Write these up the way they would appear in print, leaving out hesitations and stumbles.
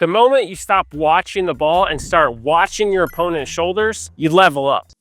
The moment you stop watching the ball and start watching your opponent's shoulders, you level up.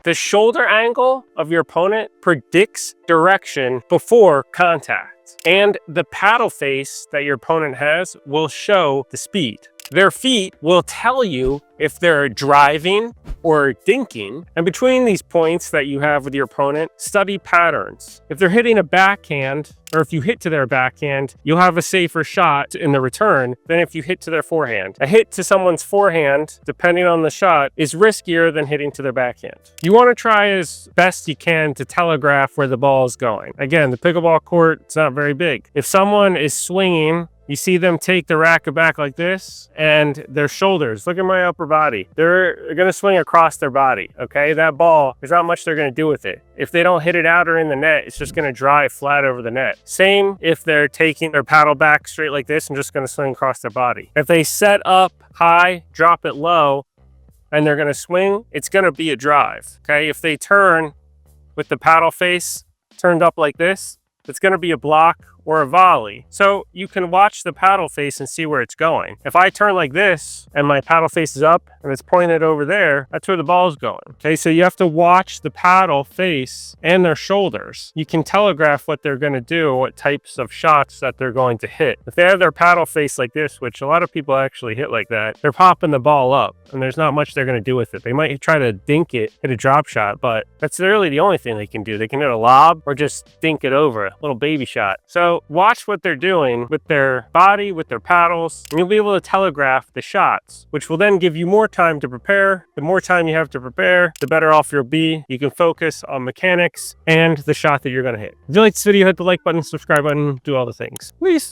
The shoulder angle of your opponent predicts direction before contact, and the paddle face that your opponent has will show the speed. Their feet will tell you if they're driving or dinking, and between these points that you have with your opponent, study patterns. If they're hitting a backhand, or if you hit to their backhand, you'll have a safer shot in the return than if you hit to their forehand. A hit to someone's forehand, depending on the shot, is riskier than hitting to their backhand. You want to try as best you can to telegraph where the ball is going. Again, the pickleball court, it's not very big. If someone is swinging, you see them take the racket back like this, and their shoulders, look at my upper body. They're gonna swing across their body, okay? That ball, there's not much they're gonna do with it. If they don't hit it out or in the net, it's just gonna drive flat over the net. Same if they're taking their paddle back straight like this and just gonna swing across their body. If they set up high, drop it low, and they're gonna swing, it's gonna be a drive, okay? If they turn with the paddle face turned up like this, it's gonna be a block or a volley. So you can watch the paddle face and see where it's going. If I turn like this and my paddle face is up and it's pointed over there, that's where the ball's going. Okay, so you have to watch the paddle face and their shoulders. You can telegraph what they're gonna do, what types of shots that they're going to hit. If they have their paddle face like this, which a lot of people actually hit like that, they're popping the ball up and there's not much they're gonna do with it. They might try to dink it, hit a drop shot, but that's really the only thing they can do. They can hit a lob or just dink it over, a little baby shot. So watch what they're doing with their body, with their paddles, and you'll be able to telegraph the shots, which will then give you more time to prepare. The more time you have to prepare, the better off you'll be. You can focus on mechanics and the shot that you're gonna hit. If you like this video, hit the like button, subscribe button, do all the things. Please.